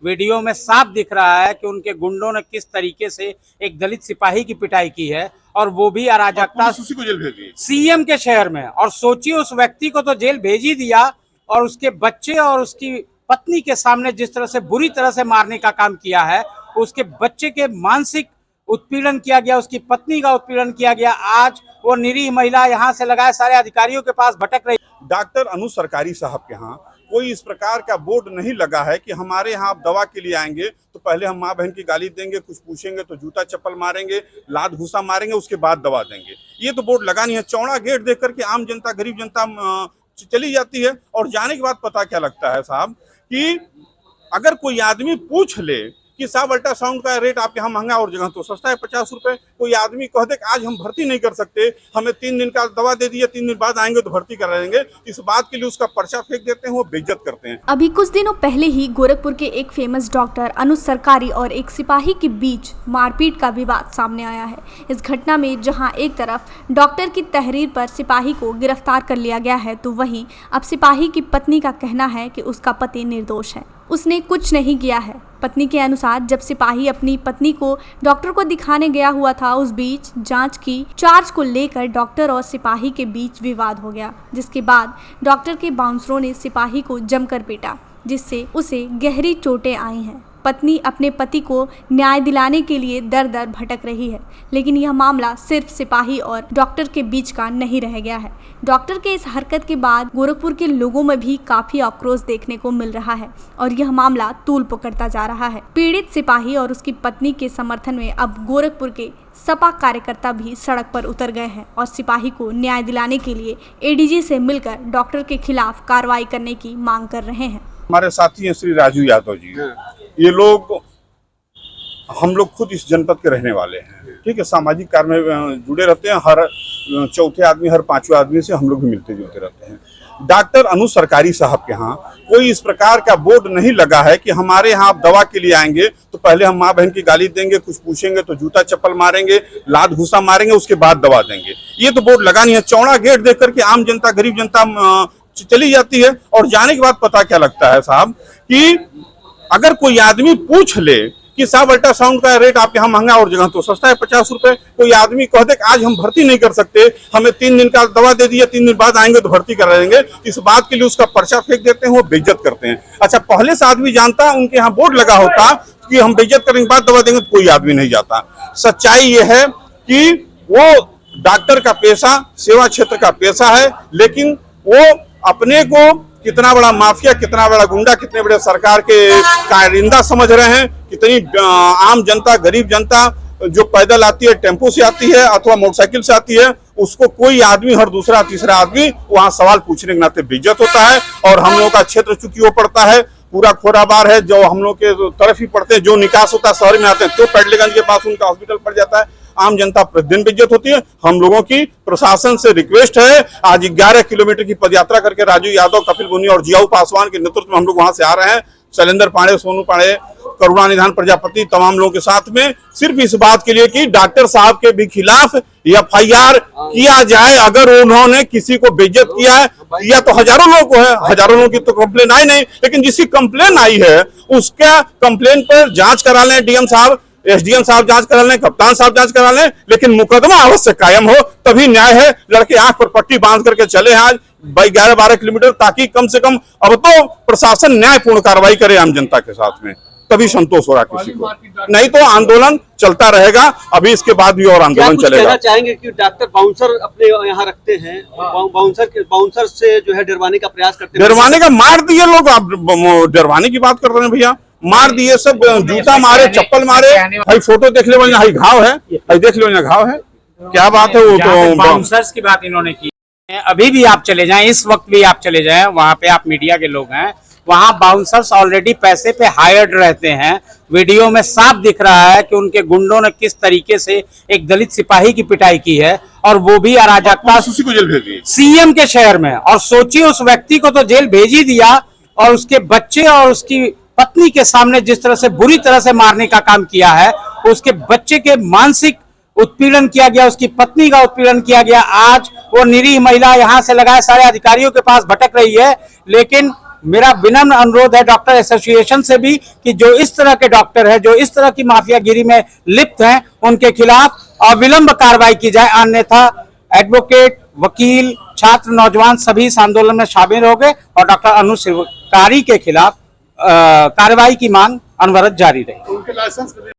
Video में साफ दिख रहा है कि उनके गुंडों ने किस तरीके से एक दलित सिपाही की पिटाई की है, और वो भी अराजकता उसी को जेल भेज दी सीएम के शहर में। और सोचिए, उस व्यक्ति को तो जेल भेज ही दिया, और उसके बच्चे और उसकी पत्नी के सामने जिस तरह से बुरी तरह से मारने का काम किया है, उसके बच्चे के मानसिक उत्पीड़न किया गया, उसकी पत्नी का उत्पीड़न किया गया। आज वो निरीह महिला यहाँ से लगाए सारे अधिकारियों के पास भटक रही। डॉक्टर अनुज सरकारी साहब के यहाँ कोई इस प्रकार का बोर्ड नहीं लगा है कि हमारे यहाँ आप दवा के लिए आएंगे तो पहले हम माँ बहन की गाली देंगे, कुछ पूछेंगे तो जूता चप्पल मारेंगे, लात घूसा मारेंगे, उसके बाद दवा देंगे। ये तो बोर्ड लगा नहीं है। चौड़ा गेट देख करके आम जनता, गरीब जनता चली जाती है। और जाने के बाद पता क्या लगता है साहब, कि अगर कोई आदमी पूछ ले कि साहब अल्ट्रासाउंड का रेट आपके यहाँ महंगा और जगह तो सस्ता है 50 रुपए, कोई आदमी कह दे कि आज हम भर्ती नहीं कर सकते, हमें 3 दिन का दवा दे दिए, 3 दिन बाद आएंगे तो भर्ती करा देंगे, इस बात के लिए उसका पर्चा फेंक देते हैं, वो बेइज्जत करते हैं। अभी कुछ दिनों पहले ही गोरखपुर के एक फेमस डॉक्टर अनुज सरकारी और एक सिपाही के बीच मारपीट का विवाद सामने आया है। इस घटना में जहां एक तरफ डॉक्टर की तहरीर पर सिपाही को गिरफ्तार कर लिया गया है, तो वहीं अब सिपाही की पत्नी का कहना है कि उसका पति निर्दोष है, उसने कुछ नहीं किया है। पत्नी के अनुसार जब सिपाही अपनी पत्नी को डॉक्टर को दिखाने गया हुआ था, उस बीच जांच की चार्ज को लेकर डॉक्टर और सिपाही के बीच विवाद हो गया, जिसके बाद डॉक्टर के बाउंसरों ने सिपाही को जमकर पीटा, जिससे उसे गहरी चोटें आई हैं। पत्नी अपने पति को न्याय दिलाने के लिए दर दर भटक रही है, लेकिन यह मामला सिर्फ सिपाही और डॉक्टर के बीच का नहीं रह गया है। डॉक्टर के इस हरकत के बाद गोरखपुर के लोगों में भी काफी आक्रोश देखने को मिल रहा है और यह मामला तूल पकड़ता जा रहा है। पीड़ित सिपाही और उसकी पत्नी के समर्थन में अब गोरखपुर के सपा कार्यकर्ता भी सड़क पर उतर गए हैं और सिपाही को न्याय दिलाने के लिए एडीजी से मिलकर डॉक्टर के खिलाफ कार्रवाई करने की मांग कर रहे हैं। हमारे साथी हैं श्री राजू यादव जी, ये लोग, हम लोग खुद इस जनपद के रहने वाले हैं, ठीक है, सामाजिक कार्य में जुड़े रहते हैं। हर चौथे आदमी, हर पांचवें आदमी से हम लोग भी मिलते जुलते रहते हैं। डॉक्टर अनुज सरकारी साहब के यहाँ कोई इस प्रकार का बोर्ड नहीं लगा है कि हमारे यहाँ आप दवा के लिए आएंगे तो पहले हम माँ बहन की गाली देंगे, कुछ पूछेंगे तो जूता चप्पल मारेंगे, लात घूसा मारेंगे, उसके बाद दवा देंगे। ये तो बोर्ड लगा नहीं है। चौड़ा गेट देख करके आम जनता, गरीब जनता चली जाती है। और जाने के बाद पता क्या लगता है साहब, कि अगर कोई आदमी पूछ ले कि साहब अल्ट्रासाउंड का रेट आपके यहाँ महंगा और जगह तो सस्ता है 50 रुपए, कोई आदमी कह दे कि आज हम भर्ती नहीं कर सकते, हमें 3 दिन का दवा दे दिए, 3 दिन बाद आएंगे तो भर्ती करा देंगे, इस बात के लिए उसका पर्चा फेंक देते हैं, वो बेइज्जत करते हैं। अच्छा, पहले से आदमी जानता, उनके यहाँ बोर्ड लगा होता कि हम बेइज्जत करने के बाद दवा देंगे, तो कोई आदमी नहीं जाता। सच्चाई ये है कि वो डॉक्टर का पेशा सेवा क्षेत्र का पेशा है, लेकिन वो अपने को कितना बड़ा माफिया, कितना बड़ा गुंडा, कितने बड़े सरकार के कारिंदा समझ रहे हैं। कितनी आम जनता, गरीब जनता जो पैदल आती है, टेम्पो से आती है अथवा मोटरसाइकिल से आती है, उसको कोई आदमी, हर दूसरा तीसरा आदमी वहां सवाल पूछने के नाते बेइज्जत होता है। और हम लोगों का क्षेत्र चूंकि वो पड़ता है पूरा खोराबार है, जो हम लोग के तरफ ही पड़ते हैं, जो निकास होता है शहर में आते हैं, तो पैडलेगंज के पास उनका हॉस्पिटल पड़ जाता है। आम जनता प्रतिदिन बेइज्जत होती है। हम लोगों की प्रशासन से रिक्वेस्ट है, आज 11 किलोमीटर की पदयात्रा करके राजू यादव, कपिल मुनि और जियाऊ पासवान के नेतृत्व में हम लोग वहां से आ रहे हैं। शैलेंद्र पांडे, सोनू पांडे, करुणानिधान प्रजापति, तमाम लोगों के साथ में, सिर्फ इस बात के लिए कि डॉक्टर साहब के भी खिलाफ एफआईआर किया जाए। अगर उन्होंने किसी को बेइज्जत किया है, या तो हजारों लोगों को है, हजारों लोगों की तो कंप्लेन आई नहीं, लेकिन जिसकी कंप्लेन आई है उसका कंप्लेन पर जांच करा लें, डीएम साहब, एसडीएम साहब जांच करा लें, कप्तान साहब जांच करा लें, लेकिन मुकदमा अवश्य कायम हो, तभी न्याय है। लड़के आंख पर पट्टी बांध करके चले हैं आज 11-12 किलोमीटर, ताकि कम से कम अब तो प्रशासन न्यायपूर्ण कार्रवाई करे आम जनता के साथ में, तभी संतोष होगा किसी को। नहीं तो आंदोलन चलता रहेगा। अभी इसके बाद भी और आंदोलन चलेगा। कहना चाहेंगे कि डॉक्टर बाउंसर अपने यहाँ रखते हैं, बाउंसर से जो है डरवाने का प्रयास करते हैं। डरवाने का, मार दिए लोग, आप डरवाने की बात कर रहे हैं भैया, मार दिए, सब जूता मारे, चप्पल मारे। भाई फोटो देख ले, वही घाव है, देख लो घाव है, क्या बात है। वो तो बाउंसर्स की बात इन्होंने की। अभी भी आप चले जाएं, इस वक्त भी आप चले जाएं, वहां पे आप मीडिया के लोग हैं, वहां बाउंसर्स ऑलरेडी पैसे पे हायर्ड रहते हैं। वीडियो में साफ दिख रहा है कि उनके गुंडों ने किस तरीके से एक दलित सिपाही की पिटाई की है, और वो भी अराजकता उसी को जेल भेज दी सीएम के शहर में। और सोचिए, उस व्यक्ति को तो जेल भेज ही दिया, और उसके बच्चे और उसकी पत्नी के सामने जिस तरह से बुरी तरह से मारने का काम किया है, उसके बच्चे के मानसिक उत्पीड़न किया गया, उसकी पत्नी का उत्पीड़न किया गया। आज वो निरीह महिला यहाँ से लगाए सारे अधिकारियों के पास भटक रही है, लेकिन मेरा विनम्र अनुरोध है डॉक्टर एसोसिएशन से भी कि जो इस तरह के डॉक्टर हैं, जो इस तरह की माफियागिरी में लिप्त हैं, उनके खिलाफ अविलंब कार्रवाई की जाए, अन्यथा एडवोकेट, वकील, छात्र, नौजवान सभी इस आंदोलन में शामिल हो गए और डॉक्टर अनु सरकारी के खिलाफ कार्रवाई की मांग अनवरत जारी रही।